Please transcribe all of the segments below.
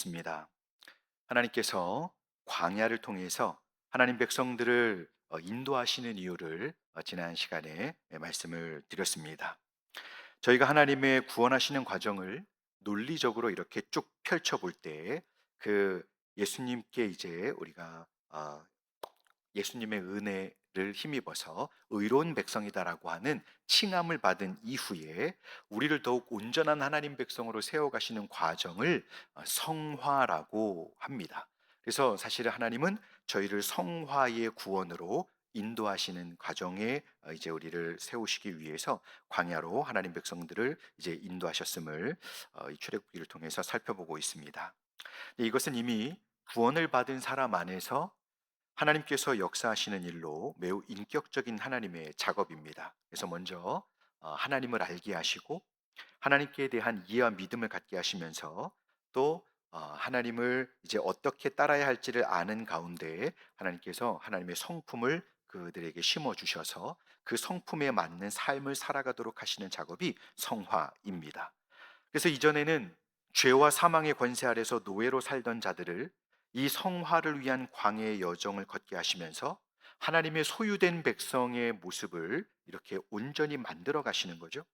습니다. 하나님께서 광야를 통해서 하나님 백성들을 인도하시는 이유를 지난 시간에 말씀을 드렸습니다. 저희가 하나님의 구원하시는 과정을 논리적으로 이렇게 쭉 펼쳐 볼 때 그 예수님께 이제 우리가 예수님의 은혜를 힘입어서 의로운 백성이다라고 하는 칭함을 받은 이후에 우리를 더욱 온전한 하나님 백성으로 세워가시는 과정을 성화라고 합니다. 그래서 사실은 하나님은 저희를 성화의 구원으로 인도하시는 과정에 이제 우리를 세우시기 위해서 광야로 하나님 백성들을 이제 인도하셨음을 이 출애굽기를 통해서 살펴보고 있습니다. 이것은 이미 구원을 받은 사람 안에서 하나님께서 역사하시는 일로 매우 인격적인 하나님의 작업입니다. 그래서 먼저 하나님을 알게 하시고 하나님께 대한 이해와 믿음을 갖게 하시면서 또 하나님을 이제 어떻게 따라야 할지를 아는 가운데 하나님께서 하나님의 성품을 그들에게 심어 주셔서 그 성품에 맞는 삶을 살아가도록 하시는 작업이 성화입니다. 그래서 이전에는 죄와 사망의 권세 아래서 노예로 살던 자들을 이 성화를 위한 광야의 여정을 걷게 하시면서 하나님의 소유된 백성의 모습을 이렇게 온전히 만들어 가시는 거죠.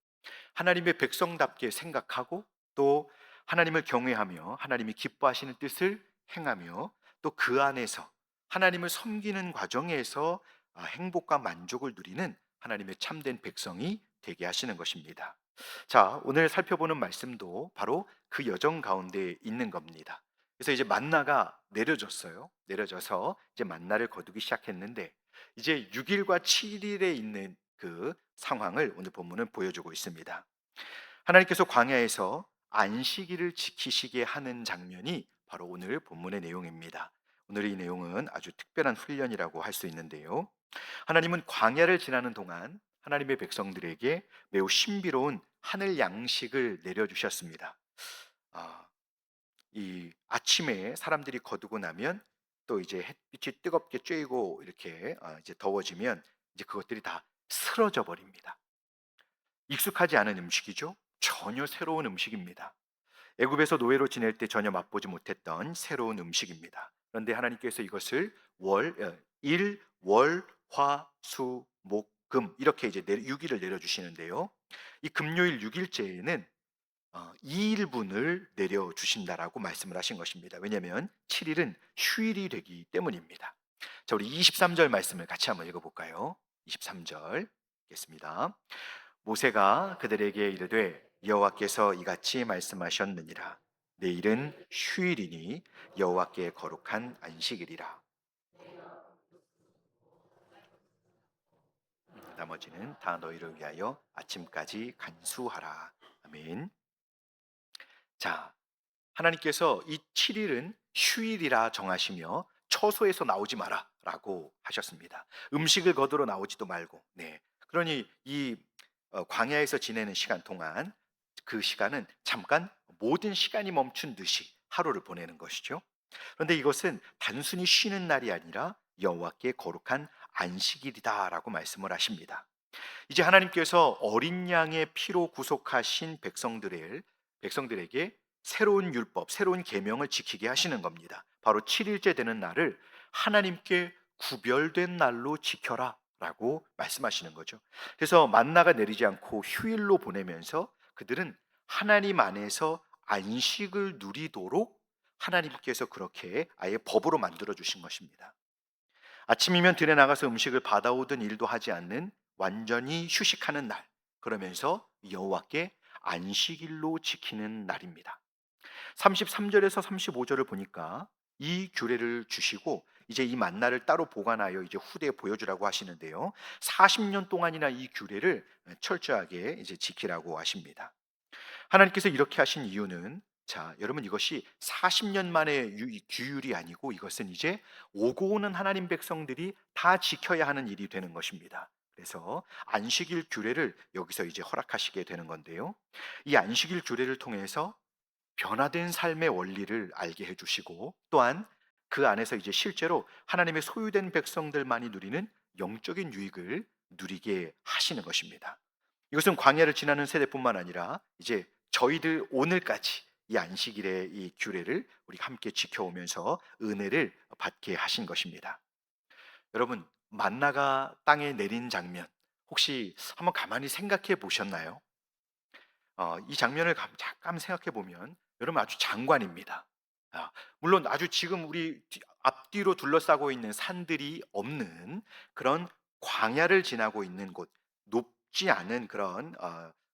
하나님의 백성답게 생각하고 또 하나님을 경외하며 하나님이 기뻐하시는 뜻을 행하며 또 그 안에서 하나님을 섬기는 과정에서 행복과 만족을 누리는 하나님의 참된 백성이 되게 하시는 것입니다. 자, 오늘 살펴보는 말씀도 바로 그 여정 가운데 있는 겁니다. 그래서 이제 만나가 내려졌어요. 내려져서 이제 만나를 거두기 시작했는데 이제 6일과 7일에 있는 그 상황을 오늘 본문은 보여주고 있습니다. 하나님께서 광야에서 안식일을 지키시게 하는 장면이 바로 오늘 본문의 내용입니다. 오늘 이 내용은 아주 특별한 훈련이라고 할 수 있는데요. 하나님은 광야를 지나는 동안 하나님의 백성들에게 매우 신비로운 하늘 양식을 내려주셨습니다. 아, 이 아침에 사람들이 거두고 나면 또 이제 햇빛이 뜨겁게 쬐고 이렇게 이제 더워지면 이제 그것들이 다 쓰러져 버립니다. 익숙하지 않은 음식이죠. 전혀 새로운 음식입니다. 애굽에서 노예로 지낼 때 전혀 맛보지 못했던 새로운 음식입니다. 그런데 하나님께서 이것을 일, 월, 화, 수, 목, 금 이렇게 이제 6일을 내려주시는데요. 이 금요일 6일째에는 2일분을 내려주신다라고 말씀을 하신 것입니다. 왜냐하면 7일은 휴일이 되기 때문입니다. 자, 우리 23절 말씀을 같이 한번 읽어볼까요? 23절 읽겠습니다. 모세가 그들에게 이르되 여호와께서 이같이 말씀하셨느니라. 내일은 휴일이니 여호와께 거룩한 안식일이라. 나머지는 다 너희를 위하여 아침까지 간수하라. 아멘. 자, 하나님께서 이 7일은 휴일이라 정하시며 처소에서 나오지 마라라고 하셨습니다. 음식을 거두러 나오지도 말고. 네. 그러니 이 광야에서 지내는 시간 동안 그 시간은 잠깐 모든 시간이 멈춘 듯이 하루를 보내는 것이죠. 그런데 이것은 단순히 쉬는 날이 아니라 여호와께 거룩한 안식일이다라고 말씀을 하십니다. 이제 하나님께서 어린 양의 피로 구속하신 백성들에게 새로운 율법, 새로운 계명을 지키게 하시는 겁니다. 바로 7일째 되는 날을 하나님께 구별된 날로 지켜라라고 말씀하시는 거죠. 그래서 만나가 내리지 않고 휴일로 보내면서 그들은 하나님 안에서 안식을 누리도록 하나님께서 그렇게 아예 법으로 만들어 주신 것입니다. 아침이면 들에 나가서 음식을 받아오던 일도 하지 않는 완전히 휴식하는 날, 그러면서 여호와께 안식일로 지키는 날입니다. 33절에서 35절을 보니까 이 규례를 주시고 이제 이 만나를 따로 보관하여 이제 후대에 보여주라고 하시는데요. 40년 동안이나 이 규례를 철저하게 이제 지키라고 하십니다. 하나님께서 이렇게 하신 이유는, 자, 여러분, 이것이 40년 만의 규율이 아니고 이것은 이제 오고 오는 하나님 백성들이 다 지켜야 하는 일이 되는 것입니다. 그래서 안식일 규례를 여기서 이제 허락하시게 되는 건데요. 이 안식일 규례를 통해서 변화된 삶의 원리를 알게 해주시고 또한 그 안에서 이제 실제로 하나님의 소유된 백성들만이 누리는 영적인 유익을 누리게 하시는 것입니다. 이것은 광야를 지나는 세대뿐만 아니라 이제 저희들 오늘까지 이 안식일의 이 규례를 우리가 함께 지켜오면서 은혜를 받게 하신 것입니다. 여러분, 만나가 땅에 내린 장면 혹시 한번 가만히 생각해 보셨나요? 이 장면을 잠깐 생각해 보면 여러분 아주 장관입니다. 물론 아주 지금 우리 앞뒤로 둘러싸고 있는 산들이 없는 그런 광야를 지나고 있는 곳, 높지 않은 그런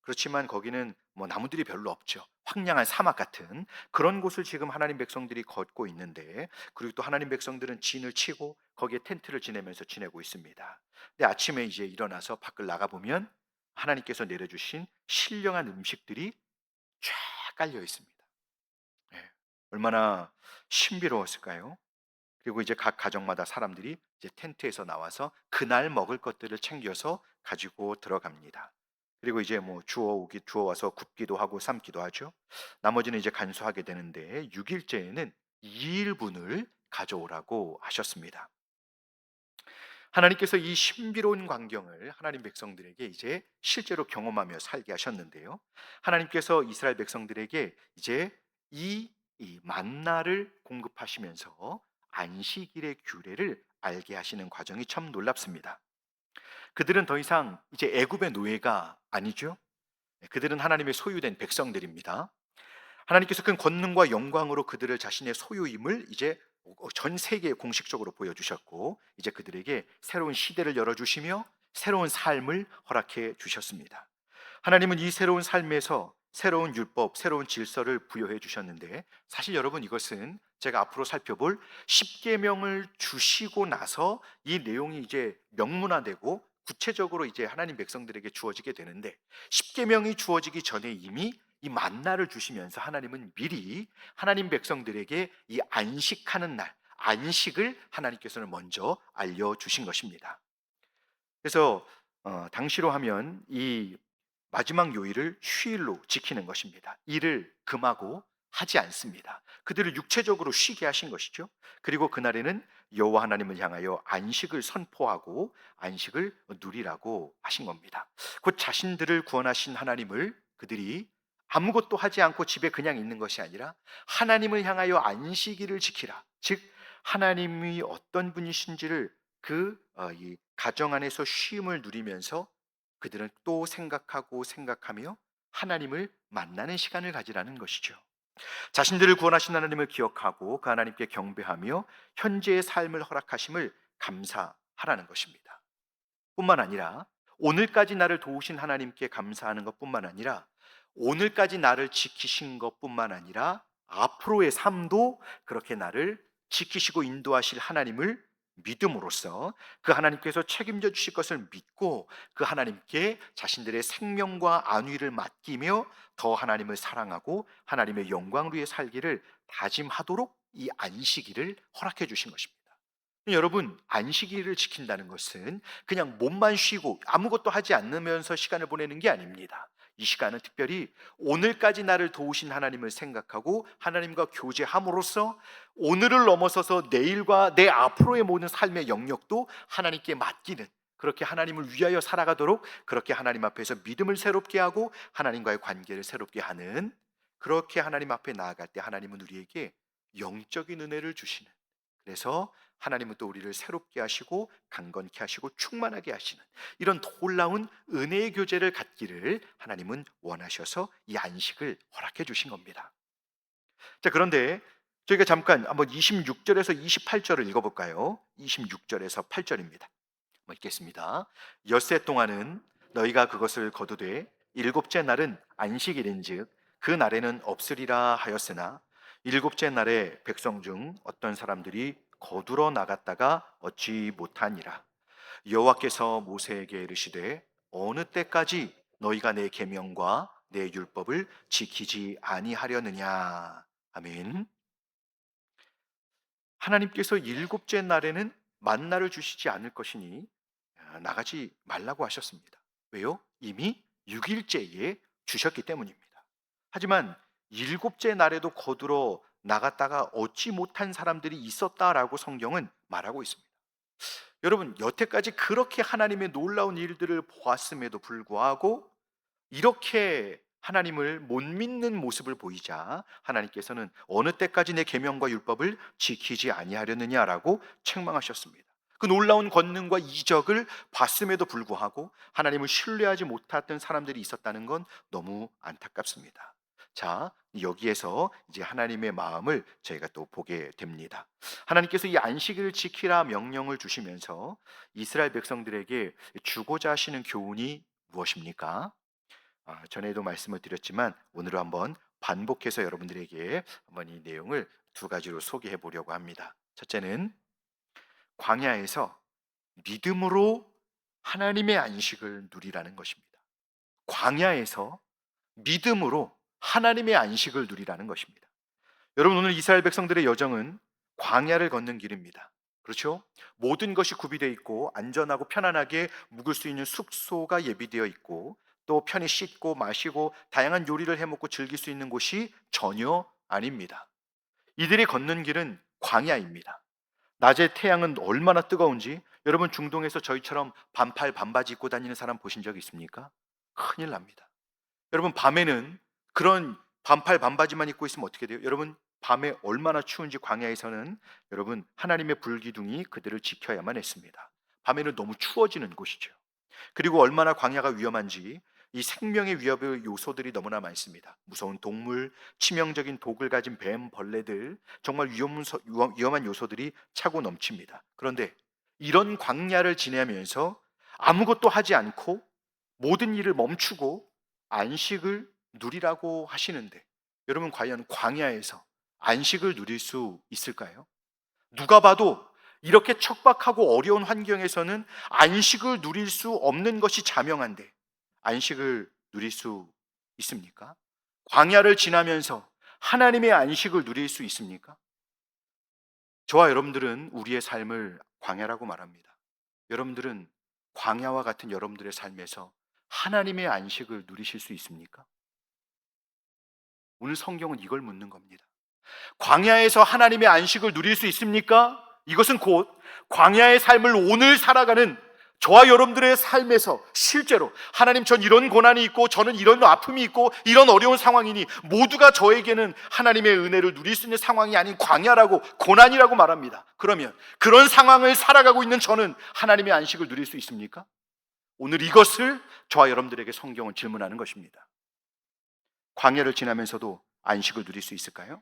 그렇지만 거기는 뭐 나무들이 별로 없죠. 황량한 사막 같은 그런 곳을 지금 하나님 백성들이 걷고 있는데, 그리고 또 하나님 백성들은 진을 치고 거기에 텐트를 지내면서 지내고 있습니다. 근데 아침에 이제 일어나서 밖을 나가 보면 하나님께서 내려주신 신령한 음식들이 쫙 깔려 있습니다. 예. 얼마나 신비로웠을까요? 그리고 이제 각 가정마다 사람들이 이제 텐트에서 나와서 그날 먹을 것들을 챙겨서 가지고 들어갑니다. 그리고 이제 뭐 주워 와서 굽기도 하고 삶기도 하죠. 나머지는 이제 간수하게 되는데 6일째에는 2일분을 가져오라고 하셨습니다. 하나님께서 이 신비로운 광경을 하나님 백성들에게 이제 실제로 경험하며 살게 하셨는데요. 하나님께서 이스라엘 백성들에게 이제 이 만나를 공급하시면서 안식일의 규례를 알게 하시는 과정이 참 놀랍습니다. 그들은 더 이상 이제 애굽의 노예가 아니죠. 그들은 하나님의 소유된 백성들입니다. 하나님께서 그 권능과 영광으로 그들을 자신의 소유임을 이제 전 세계에 공식적으로 보여주셨고, 이제 그들에게 새로운 시대를 열어주시며 새로운 삶을 허락해 주셨습니다. 하나님은 이 새로운 삶에서 새로운 율법, 새로운 질서를 부여해 주셨는데, 사실 여러분 이것은 제가 앞으로 살펴볼 십계명을 주시고 나서 이 내용이 이제 명문화되고 구체적으로 이제 하나님 백성들에게 주어지게 되는데, 십계명이 주어지기 전에 이미 이 만나를 주시면서 하나님은 미리 하나님 백성들에게 이 안식하는 날, 안식을 하나님께서는 먼저 알려 주신 것입니다. 그래서 당시로 하면 이 마지막 요일을 휴일로 지키는 것입니다. 일을 금하고 하지 않습니다. 그들을 육체적으로 쉬게 하신 것이죠. 그리고 그날에는 여호와 하나님을 향하여 안식을 선포하고 안식을 누리라고 하신 겁니다. 곧 자신들을 구원하신 하나님을 그들이 아무것도 하지 않고 집에 그냥 있는 것이 아니라 하나님을 향하여 안식일을 지키라. 즉 하나님이 어떤 분이신지를 이 가정 안에서 쉼을 누리면서 그들은 또 생각하며 하나님을 만나는 시간을 가지라는 것이죠. 자신들을 구원하신 하나님을 기억하고 그 하나님께 경배하며 현재의 삶을 허락하심을 감사하라는 것입니다. 뿐만 아니라 오늘까지 나를 도우신 하나님께 감사하는 것뿐만 아니라 오늘까지 나를 지키신 것뿐만 아니라 앞으로의 삶도 그렇게 나를 지키시고 인도하실 하나님을 믿음으로써 그 하나님께서 책임져 주실 것을 믿고 그 하나님께 자신들의 생명과 안위를 맡기며 더 하나님을 사랑하고 하나님의 영광을 위해 살기를 다짐하도록 이 안식일을 허락해 주신 것입니다. 여러분, 안식일을 지킨다는 것은 그냥 몸만 쉬고 아무것도 하지 않으면서 시간을 보내는 게 아닙니다. 이 시간은 특별히 오늘까지 나를 도우신 하나님을 생각하고 하나님과 교제함으로써 오늘을 넘어서서 내일과 내 앞으로의 모든 삶의 영역도 하나님께 맡기는, 그렇게 하나님을 위하여 살아가도록 그렇게 하나님 앞에서 믿음을 새롭게 하고 하나님과의 관계를 새롭게 하는, 그렇게 하나님 앞에 나아갈 때 하나님은 우리에게 영적인 은혜를 주시는, 그래서 하나님은 또 우리를 새롭게 하시고 강건케 하시고 충만하게 하시는 이런 놀라운 은혜의 교제를 갖기를 하나님은 원하셔서 이 안식을 허락해 주신 겁니다. 자, 그런데 저희가 잠깐 한번 26절에서 28절을 읽어볼까요? 26절에서 8절입니다. 읽겠습니다. 엿새 동안은 너희가 그것을 거두되 일곱째 날은 안식일인즉 그 날에는 없으리라 하였으나 일곱째 날에 백성 중 어떤 사람들이 거두러 나갔다가 얻지 못하니라. 여호와께서 모세에게 이르시되 어느 때까지 너희가 내 계명과 내 율법을 지키지 아니하려느냐. 아멘. 하나님께서 일곱째 날에는 만나를 주시지 않을 것이니 나가지 말라고 하셨습니다. 왜요? 이미 6일째에 주셨기 때문입니다. 하지만 일곱째 날에도 거두러 나갔다가 얻지 못한 사람들이 있었다라고 성경은 말하고 있습니다. 여러분, 여태까지 그렇게 하나님의 놀라운 일들을 보았음에도 불구하고 이렇게 하나님을 못 믿는 모습을 보이자 하나님께서는 어느 때까지 내 계명과 율법을 지키지 아니하려느냐라고 책망하셨습니다. 그 놀라운 권능과 이적을 봤음에도 불구하고 하나님을 신뢰하지 못했던 사람들이 있었다는 건 너무 안타깝습니다. 자, 여기에서 이제 하나님의 마음을 저희가 또 보게 됩니다. 하나님께서 이 안식일을 지키라 명령을 주시면서 이스라엘 백성들에게 주고자 하시는 교훈이 무엇입니까? 전에도 말씀을 드렸지만 오늘은 한번 반복해서 여러분들에게 한번 이 내용을 두 가지로 소개해 보려고 합니다. 첫째는 광야에서 믿음으로 하나님의 안식을 누리라는 것입니다. 광야에서 믿음으로 하나님의 안식을 누리라는 것입니다. 여러분, 오늘 이스라엘 백성들의 여정은 광야를 걷는 길입니다. 그렇죠? 모든 것이 구비되어 있고 안전하고 편안하게 묵을 수 있는 숙소가 예비되어 있고 또 편히 씻고 마시고 다양한 요리를 해 먹고 즐길 수 있는 곳이 전혀 아닙니다. 이들이 걷는 길은 광야입니다. 낮에 태양은 얼마나 뜨거운지 여러분, 중동에서 저희처럼 반팔 반바지 입고 다니는 사람 보신 적 있습니까? 큰일 납니다. 여러분, 밤에는 그런 반팔 반바지만 입고 있으면 어떻게 돼요? 여러분, 밤에 얼마나 추운지 광야에서는 여러분, 하나님의 불기둥이 그들을 지켜야만 했습니다. 밤에는 너무 추워지는 곳이죠. 그리고 얼마나 광야가 위험한지 이 생명의 위협의 요소들이 너무나 많습니다. 무서운 동물, 치명적인 독을 가진 뱀, 벌레들, 정말 위험한 요소들이 차고 넘칩니다. 그런데 이런 광야를 지내면서 아무것도 하지 않고 모든 일을 멈추고 안식을 누리라고 하시는데, 여러분, 과연 광야에서 안식을 누릴 수 있을까요? 누가 봐도 이렇게 척박하고 어려운 환경에서는 안식을 누릴 수 없는 것이 자명한데 안식을 누릴 수 있습니까? 광야를 지나면서 하나님의 안식을 누릴 수 있습니까? 저와 여러분들은 우리의 삶을 광야라고 말합니다. 여러분들은 광야와 같은 여러분들의 삶에서 하나님의 안식을 누리실 수 있습니까? 오늘 성경은 이걸 묻는 겁니다. 광야에서 하나님의 안식을 누릴 수 있습니까? 이것은 곧 광야의 삶을 오늘 살아가는 저와 여러분들의 삶에서 실제로 하나님, 전 이런 고난이 있고 저는 이런 아픔이 있고 이런 어려운 상황이니 모두가 저에게는 하나님의 은혜를 누릴 수 있는 상황이 아닌 광야라고, 고난이라고 말합니다. 그러면 그런 상황을 살아가고 있는 저는 하나님의 안식을 누릴 수 있습니까? 오늘 이것을 저와 여러분들에게 성경은 질문하는 것입니다. 광야를 지나면서도 안식을 누릴 수 있을까요?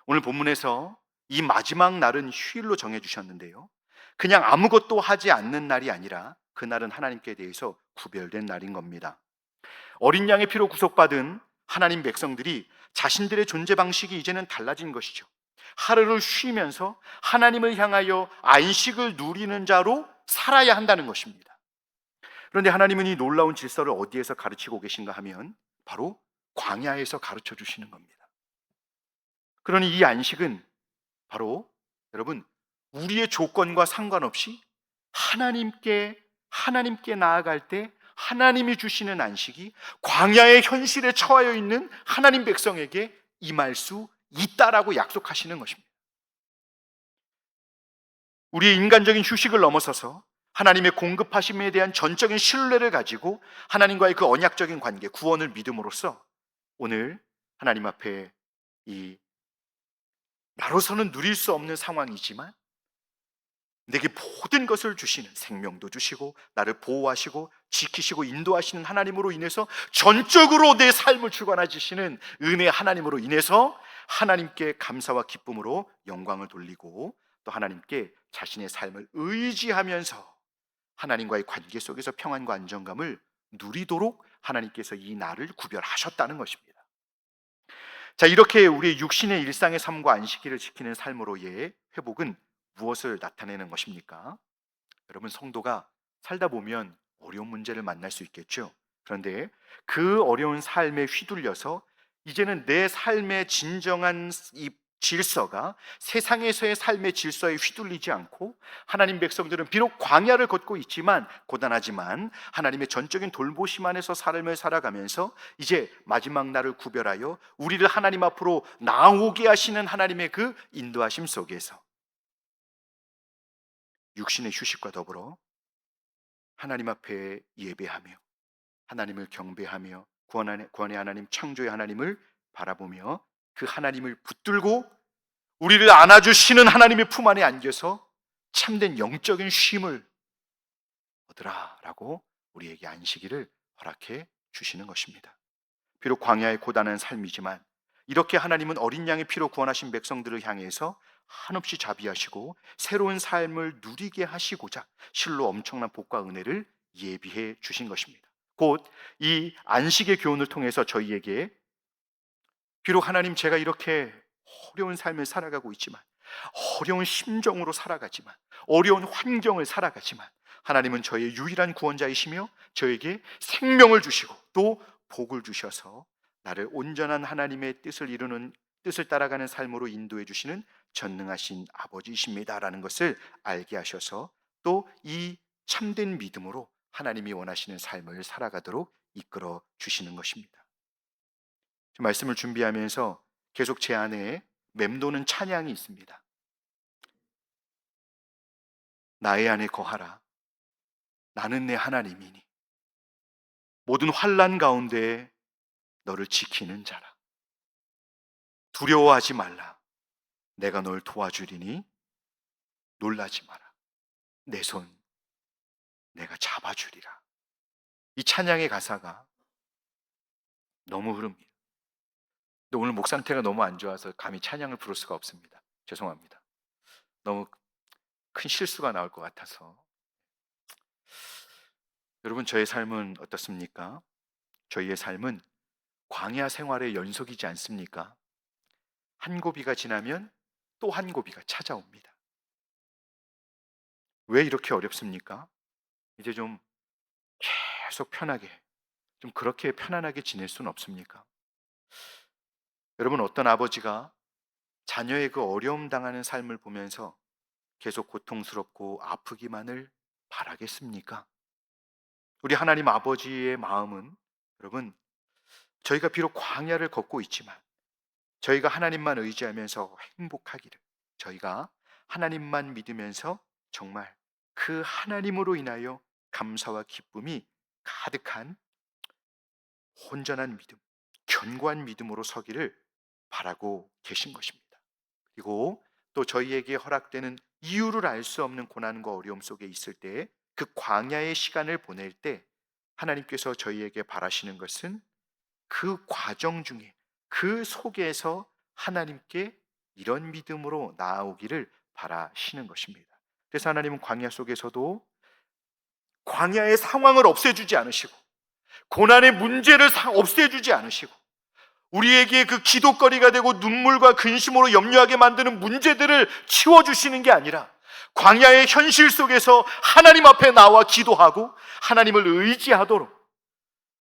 오늘 본문에서 이 마지막 날은 휴일로 정해주셨는데요, 그냥 아무것도 하지 않는 날이 아니라 그날은 하나님께 대해서 구별된 날인 겁니다. 어린 양의 피로 구속받은 하나님 백성들이 자신들의 존재 방식이 이제는 달라진 것이죠. 하루를 쉬면서 하나님을 향하여 안식을 누리는 자로 살아야 한다는 것입니다. 그런데 하나님은 이 놀라운 질서를 어디에서 가르치고 계신가 하면 바로 광야에서 가르쳐 주시는 겁니다. 그러니 이 안식은 바로 여러분, 우리의 조건과 상관없이 하나님께 나아갈 때 하나님이 주시는 안식이 광야의 현실에 처하여 있는 하나님 백성에게 임할 수 있다라고 약속하시는 것입니다. 우리의 인간적인 휴식을 넘어서서 하나님의 공급하심에 대한 전적인 신뢰를 가지고 하나님과의 그 언약적인 관계, 구원을 믿음으로써 오늘 하나님 앞에 이 나로서는 누릴 수 없는 상황이지만 내게 모든 것을 주시는, 생명도 주시고 나를 보호하시고 지키시고 인도하시는 하나님으로 인해서 전적으로 내 삶을 주관하시는 은혜의 하나님으로 인해서 하나님께 감사와 기쁨으로 영광을 돌리고 또 하나님께 자신의 삶을 의지하면서 하나님과의 관계 속에서 평안과 안정감을 누리도록 하나님께서 이 날을 구별하셨다는 것입니다. 자, 이렇게 우리의 육신의 일상의 삶과 안식일을 지키는 삶으로의 회복은 무엇을 나타내는 것입니까? 여러분, 성도가 살다 보면 어려운 문제를 만날 수 있겠죠. 그런데 그 어려운 삶에 휘둘려서 이제는 내 삶의 진정한 이 질서가 세상에서의 삶의 질서에 휘둘리지 않고 하나님 백성들은 비록 광야를 걷고 있지만 고단하지만 하나님의 전적인 돌보심 안에서 삶을 살아가면서 이제 마지막 날을 구별하여 우리를 하나님 앞으로 나오게 하시는 하나님의 그 인도하심 속에서 육신의 휴식과 더불어 하나님 앞에 예배하며 하나님을 경배하며 구원의 하나님, 창조의 하나님을 바라보며 그 하나님을 붙들고 우리를 안아주시는 하나님의 품 안에 안겨서 참된 영적인 쉼을 얻으라라고 우리에게 안식일을 허락해 주시는 것입니다. 비록 광야의 고단한 삶이지만 이렇게 하나님은 어린 양의 피로 구원하신 백성들을 향해서 한없이 자비하시고 새로운 삶을 누리게 하시고자 실로 엄청난 복과 은혜를 예비해 주신 것입니다. 곧 이 안식의 교훈을 통해서 저희에게 비록 하나님, 제가 이렇게 어려운 삶을 살아가고 있지만, 어려운 심정으로 살아가지만, 어려운 환경을 살아가지만 하나님은 저의 유일한 구원자이시며 저에게 생명을 주시고 또 복을 주셔서 나를 온전한 하나님의 뜻을 이루는, 뜻을 따라가는 삶으로 인도해 주시는 전능하신 아버지이십니다라는 것을 알게 하셔서 또 이 참된 믿음으로 하나님이 원하시는 삶을 살아가도록 이끌어 주시는 것입니다. 말씀을 준비하면서 계속 제 안에 맴도는 찬양이 있습니다. 나의 안에 거하라. 나는 내 하나님이니 모든 환난 가운데 너를 지키는 자라. 두려워하지 말라. 내가 널 도와주리니 놀라지 마라. 내 손 내가 잡아주리라. 이 찬양의 가사가 너무 흐릅니다. 근데 오늘 목 상태가 너무 안 좋아서 감히 찬양을 부를 수가 없습니다. 죄송합니다. 너무 큰 실수가 나올 것 같아서. 여러분, 저의 삶은 어떻습니까? 저희의 삶은 광야 생활의 연속이지 않습니까? 한 고비가 지나면 또 한 고비가 찾아옵니다. 왜 이렇게 어렵습니까? 이제 좀 계속 편하게, 좀 그렇게 편안하게 지낼 수는 없습니까? 여러분, 어떤 아버지가 자녀의 그 어려움 당하는 삶을 보면서 계속 고통스럽고 아프기만을 바라겠습니까? 우리 하나님 아버지의 마음은, 여러분, 저희가 비록 광야를 걷고 있지만 저희가 하나님만 의지하면서 행복하기를, 저희가 하나님만 믿으면서 정말 그 하나님으로 인하여 감사와 기쁨이 가득한 온전한 믿음, 견고한 믿음으로 서기를 바라고 계신 것입니다. 그리고 또 저희에게 허락되는 이유를 알 수 없는 고난과 어려움 속에 있을 때, 그 광야의 시간을 보낼 때 하나님께서 저희에게 바라시는 것은 그 과정 중에, 그 속에서 하나님께 이런 믿음으로 나아오기를 바라시는 것입니다. 그래서 하나님은 광야 속에서도 광야의 상황을 없애주지 않으시고 고난의 문제를 없애주지 않으시고 우리에게 그 기도거리가 되고 눈물과 근심으로 염려하게 만드는 문제들을 치워주시는 게 아니라 광야의 현실 속에서 하나님 앞에 나와 기도하고 하나님을 의지하도록,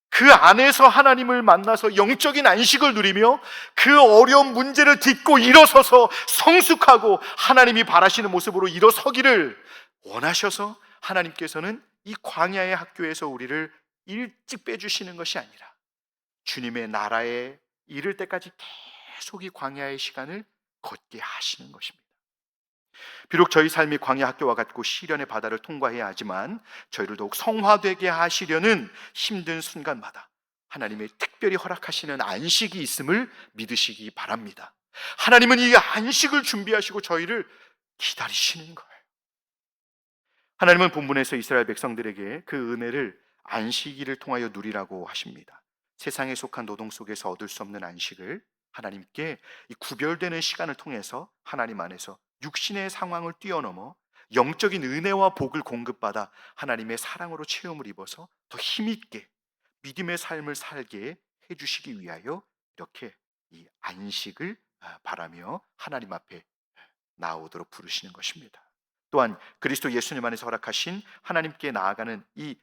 그 안에서 하나님을 만나서 영적인 안식을 누리며 그 어려운 문제를 딛고 일어서서 성숙하고 하나님이 바라시는 모습으로 일어서기를 원하셔서 하나님께서는 이 광야의 학교에서 우리를 일찍 빼주시는 것이 아니라 주님의 나라에 이를 때까지 계속 이 광야의 시간을 걷게 하시는 것입니다. 비록 저희 삶이 광야 학교와 같고 시련의 바다를 통과해야 하지만 저희를 더욱 성화되게 하시려는 힘든 순간마다 하나님의 특별히 허락하시는 안식이 있음을 믿으시기 바랍니다. 하나님은 이 안식을 준비하시고 저희를 기다리시는 거예요. 하나님은 본문에서 이스라엘 백성들에게 그 은혜를 안식일을 통하여 누리라고 하십니다. 세상에 속한 노동 속에서 얻을 수 없는 안식을 하나님께 이 구별되는 시간을 통해서 하나님 안에서 육신의 상황을 뛰어넘어 영적인 은혜와 복을 공급받아 하나님의 사랑으로 체험을 입어서 더 힘있게 믿음의 삶을 살게 해주시기 위하여 이렇게 이 안식을 바라며 하나님 앞에 나오도록 부르시는 것입니다. 또한 그리스도 예수님 안에서 허락하신 하나님께 나아가는 이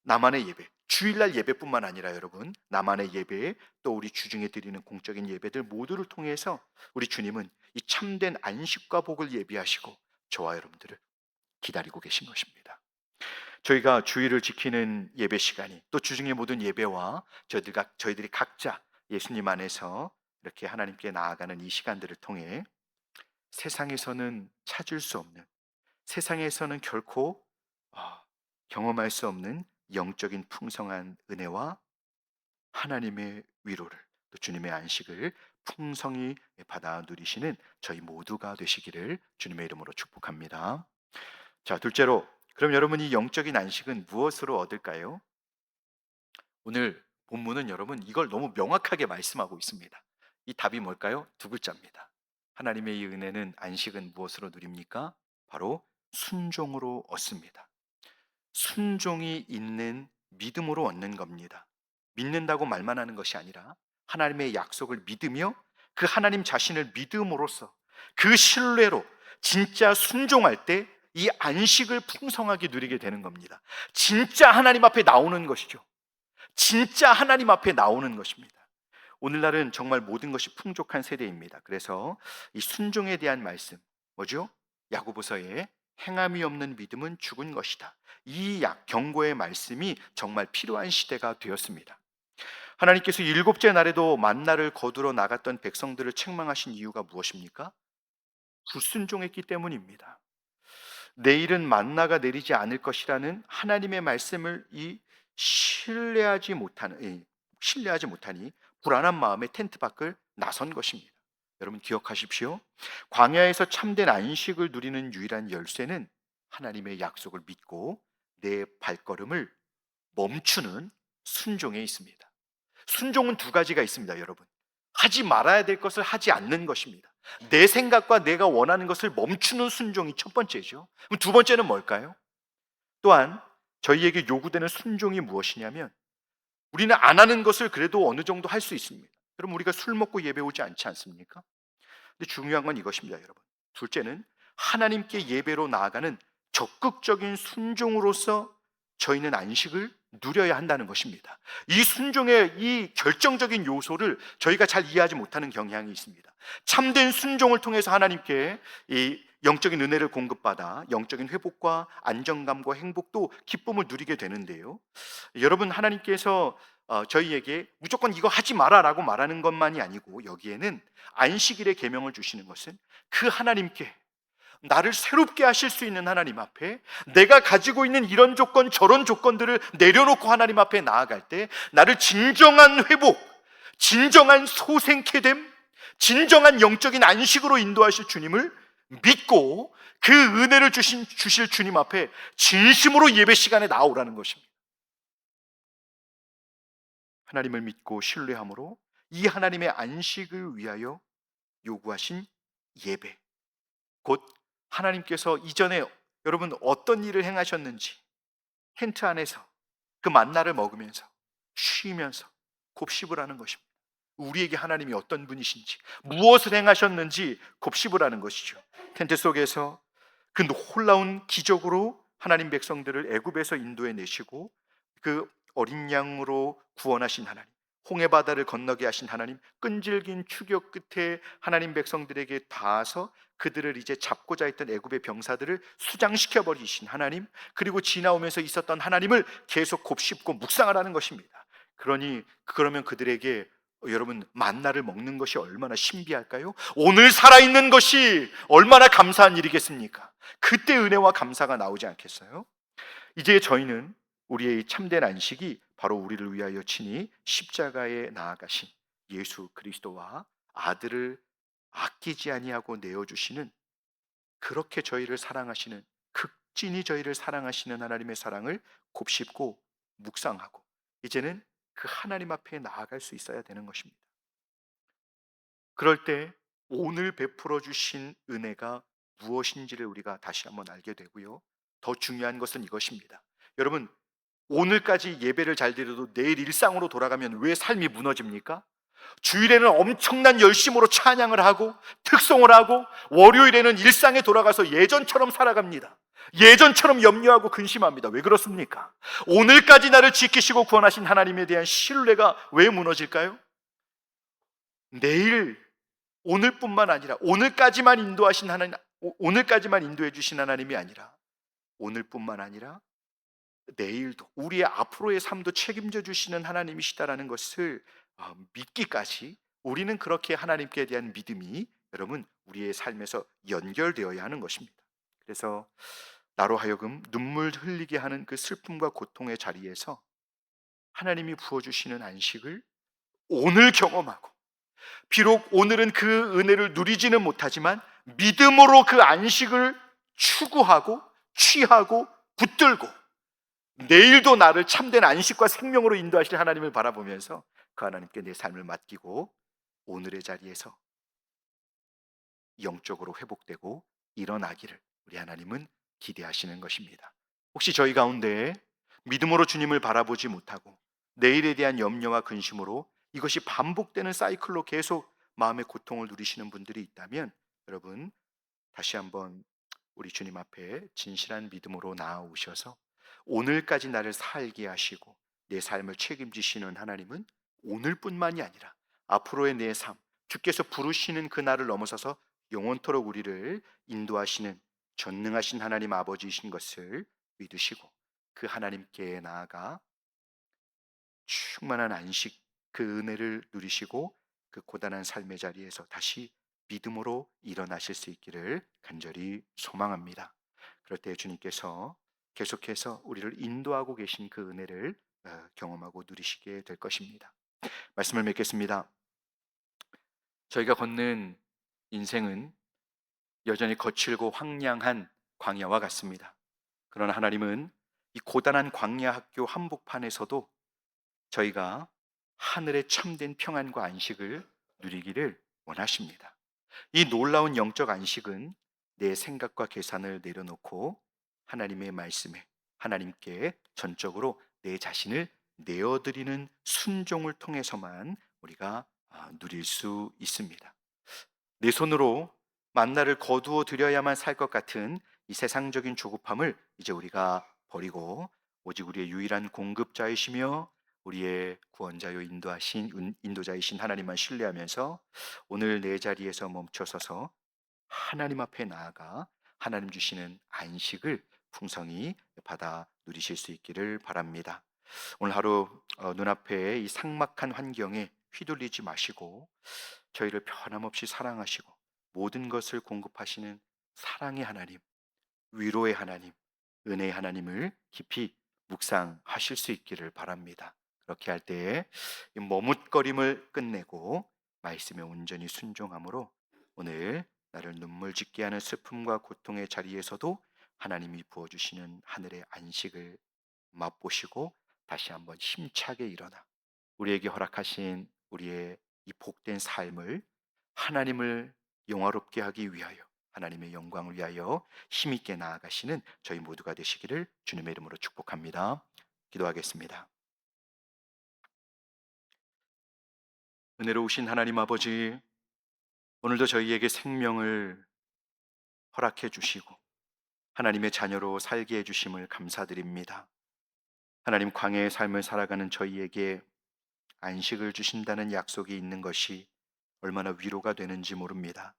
나만의 예배, 주일날 예배뿐만 아니라 여러분, 나만의 예배, 또 우리 주중에 드리는 공적인 예배들 모두를 통해서 우리 주님은 이 참된 안식과 복을 예비하시고 저와 여러분들을 기다리고 계신 것입니다. 저희가 주일을 지키는 예배 시간이, 또 주중의 모든 예배와 저희들이 각자 예수님 안에서 이렇게 하나님께 나아가는 이 시간들을 통해 세상에서는 찾을 수 없는, 세상에서는 결코 경험할 수 없는 영적인 풍성한 은혜와 하나님의 위로를, 또 주님의 안식을 풍성히 받아 누리시는 저희 모두가 되시기를 주님의 이름으로 축복합니다. 자, 둘째로, 그럼 여러분 이 영적인 안식은 무엇으로 얻을까요? 오늘 본문은 여러분 이걸 너무 명확하게 말씀하고 있습니다. 이 답이 뭘까요? 두 글자입니다. 하나님의 이 은혜는, 안식은 무엇으로 누립니까? 바로 순종으로 얻습니다. 순종이 있는 믿음으로 얻는 겁니다. 믿는다고 말만 하는 것이 아니라 하나님의 약속을 믿으며 그 하나님 자신을 믿음으로써 그 신뢰로 진짜 순종할 때 이 안식을 풍성하게 누리게 되는 겁니다. 진짜 하나님 앞에 나오는 것이죠. 진짜 하나님 앞에 나오는 것입니다. 오늘날은 정말 모든 것이 풍족한 세대입니다. 그래서 이 순종에 대한 말씀, 뭐죠? 야고보서에 행함이 없는 믿음은 죽은 것이다. 이 경고의 말씀이 정말 필요한 시대가 되었습니다. 하나님께서 일곱째 날에도 만나를 거두러 나갔던 백성들을 책망하신 이유가 무엇입니까? 불순종했기 때문입니다. 내일은 만나가 내리지 않을 것이라는 하나님의 말씀을 신뢰하지 못하니 불안한 마음에 텐트 밖을 나선 것입니다. 여러분 기억하십시오. 광야에서 참된 안식을 누리는 유일한 열쇠는 하나님의 약속을 믿고 내 발걸음을 멈추는 순종에 있습니다. 순종은 두 가지가 있습니다, 여러분. 하지 말아야 될 것을 하지 않는 것입니다. 내 생각과 내가 원하는 것을 멈추는 순종이 첫 번째죠. 그럼 두 번째는 뭘까요? 또한 저희에게 요구되는 순종이 무엇이냐면, 우리는 안 하는 것을 그래도 어느 정도 할 수 있습니다. 그럼 우리가 술 먹고 예배 오지 않지 않습니까? 근데 중요한 건 이것입니다, 여러분. 둘째는 하나님께 예배로 나아가는 적극적인 순종으로서 저희는 안식을 누려야 한다는 것입니다. 이 순종의 이 결정적인 요소를 저희가 잘 이해하지 못하는 경향이 있습니다. 참된 순종을 통해서 하나님께 이 영적인 은혜를 공급받아 영적인 회복과 안정감과 행복도 기쁨을 누리게 되는데요. 여러분, 하나님께서 저희에게 무조건 이거 하지 마라라고 말하는 것만이 아니고, 여기에는 안식일의 계명을 주시는 것은 그 하나님께, 나를 새롭게 하실 수 있는 하나님 앞에 내가 가지고 있는 이런 조건 저런 조건들을 내려놓고 하나님 앞에 나아갈 때 나를 진정한 회복, 진정한 소생케됨, 진정한 영적인 안식으로 인도하실 주님을 믿고 그 은혜를 주실 주님 앞에 진심으로 예배 시간에 나오라는 것입니다. 하나님을 믿고 신뢰함으로 이 하나님의 안식을 위하여 요구하신 예배, 곧 하나님께서 이전에 여러분 어떤 일을 행하셨는지 텐트 안에서 그 만나를 먹으면서 쉬면서 곱씹으라는 것입니다. 우리에게 하나님이 어떤 분이신지, 무엇을 행하셨는지 곱씹으라는 것이죠. 텐트 속에서 그 놀라운 기적으로 하나님 백성들을 애굽에서 인도해 내시고 그 어린 양으로 구원하신 하나님, 홍해 바다를 건너게 하신 하나님, 끈질긴 추격 끝에 하나님 백성들에게 닿아서 그들을 이제 잡고자 했던 애굽의 병사들을 수장시켜 버리신 하나님, 그리고 지나오면서 있었던 하나님을 계속 곱씹고 묵상하라는 것입니다. 그러면 그들에게 여러분 만나를 먹는 것이 얼마나 신비할까요? 오늘 살아있는 것이 얼마나 감사한 일이겠습니까? 그때 은혜와 감사가 나오지 않겠어요? 이제 저희는 우리의 참된 안식이 바로 우리를 위하여 친히 십자가에 나아가신 예수 그리스도와 아들을 아끼지 아니하고 내어주시는, 그렇게 저희를 사랑하시는, 극진히 저희를 사랑하시는 하나님의 사랑을 곱씹고 묵상하고 이제는 그 하나님 앞에 나아갈 수 있어야 되는 것입니다. 그럴 때 오늘 베풀어 주신 은혜가 무엇인지를 우리가 다시 한번 알게 되고요. 더 중요한 것은 이것입니다. 여러분, 오늘까지 예배를 잘 드려도 내일 일상으로 돌아가면 왜 삶이 무너집니까? 주일에는 엄청난 열심으로 찬양을 하고 특송을 하고 월요일에는 일상에 돌아가서 예전처럼 살아갑니다. 예전처럼 염려하고 근심합니다. 왜 그렇습니까? 오늘까지 나를 지키시고 구원하신 하나님에 대한 신뢰가 왜 무너질까요? 내일, 오늘뿐만 아니라 오늘까지만 인도하신 하나님, 오늘까지만 인도해 주신 하나님이 아니라 오늘뿐만 아니라 내일도, 우리의 앞으로의 삶도 책임져 주시는 하나님이시다라는 것을 믿기까지 우리는 그렇게 하나님께 대한 믿음이 여러분 우리의 삶에서 연결되어야 하는 것입니다. 그래서 나로 하여금 눈물 흘리게 하는 그 슬픔과 고통의 자리에서 하나님이 부어주시는 안식을 오늘 경험하고, 비록 오늘은 그 은혜를 누리지는 못하지만 믿음으로 그 안식을 추구하고 취하고 붙들고 내일도 나를 참된 안식과 생명으로 인도하실 하나님을 바라보면서 그 하나님께 내 삶을 맡기고 오늘의 자리에서 영적으로 회복되고 일어나기를 우리 하나님은 기대하시는 것입니다. 혹시 저희 가운데 믿음으로 주님을 바라보지 못하고 내일에 대한 염려와 근심으로 이것이 반복되는 사이클로 계속 마음의 고통을 누리시는 분들이 있다면, 여러분 다시 한번 우리 주님 앞에 진실한 믿음으로 나아오셔서 오늘까지 나를 살게 하시고 내 삶을 책임지시는 하나님은 오늘뿐만이 아니라 앞으로의 내 삶, 주께서 부르시는 그 날을 넘어서서 영원토록 우리를 인도하시는 전능하신 하나님 아버지이신 것을 믿으시고 그 하나님께 나아가 충만한 안식, 그 은혜를 누리시고 그 고단한 삶의 자리에서 다시 믿음으로 일어나실 수 있기를 간절히 소망합니다. 그럴 때 주님께서 계속해서 우리를 인도하고 계신 그 은혜를 경험하고 누리시게 될 것입니다. 말씀을 맺겠습니다. 저희가 걷는 인생은 여전히 거칠고 황량한 광야와 같습니다. 그러나 하나님은 이 고단한 광야 학교 한복판에서도 저희가 하늘의 참된 평안과 안식을 누리기를 원하십니다. 이 놀라운 영적 안식은 내 생각과 계산을 내려놓고 하나님의 말씀에, 하나님께 전적으로 내 자신을 내어드리는 순종을 통해서만 우리가 누릴 수 있습니다. 내 손으로 만나를 거두어 드려야만 살 것 같은 이 세상적인 조급함을 이제 우리가 버리고 오직 우리의 유일한 공급자이시며 우리의 구원자요 인도자이신 하나님만 신뢰하면서 오늘 내 자리에서 멈춰서서 하나님 앞에 나아가 하나님 주시는 안식을 풍성히 받아 누리실 수 있기를 바랍니다. 오늘 하루 눈앞에 이 삭막한 환경에 휘둘리지 마시고 저희를 변함없이 사랑하시고 모든 것을 공급하시는 사랑의 하나님, 위로의 하나님, 은혜의 하나님을 깊이 묵상하실 수 있기를 바랍니다. 그렇게 할 때에 이 머뭇거림을 끝내고 말씀에 온전히 순종함으로 오늘 나를 눈물 짓게 하는 슬픔과 고통의 자리에서도 하나님이 부어주시는 하늘의 안식을 맛보시고 다시 한번 힘차게 일어나 우리에게 허락하신 우리의 이 복된 삶을 하나님을 영화롭게 하기 위하여, 하나님의 영광을 위하여 힘있게 나아가시는 저희 모두가 되시기를 주님의 이름으로 축복합니다. 기도하겠습니다. 은혜로우신 하나님 아버지, 오늘도 저희에게 생명을 허락해 주시고 하나님의 자녀로 살게 해 주심을 감사드립니다. 하나님, 광야의 삶을 살아가는 저희에게 안식을 주신다는 약속이 있는 것이 얼마나 위로가 되는지 모릅니다.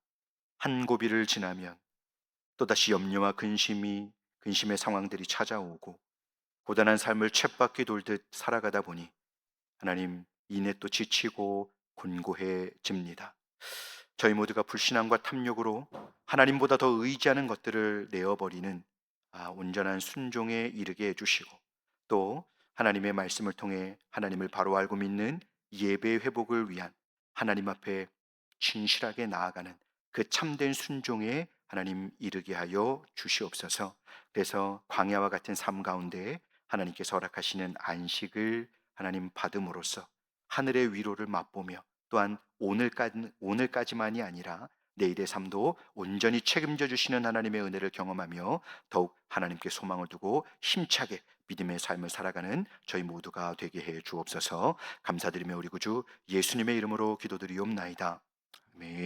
한 고비를 지나면 또다시 염려와 근심의 상황들이 찾아오고 고단한 삶을 쳇바퀴 돌듯 살아가다 보니 하나님, 이내 또 지치고 곤고해집니다. 저희 모두가 불신앙과 탐욕으로 하나님보다 더 의지하는 것들을 내어버리는 온전한 순종에 이르게 해주시고, 또 하나님의 말씀을 통해 하나님을 바로 알고 믿는 예배의 회복을 위한 하나님 앞에 진실하게 나아가는 그 참된 순종에 하나님 이르게 하여 주시옵소서. 그래서 광야와 같은 삶 가운데 하나님께서 허락하시는 안식을 하나님 받음으로써 하늘의 위로를 맛보며 또한 오늘까지만이 아니라 내일의 삶도 온전히 책임져 주시는 하나님의 은혜를 경험하며 더욱 하나님께 소망을 두고 힘차게 믿음의 삶을 살아가는 저희 모두가 되게 해 주옵소서. 감사드리며 우리 구주 예수님의 이름으로 기도드리옵나이다. 아멘.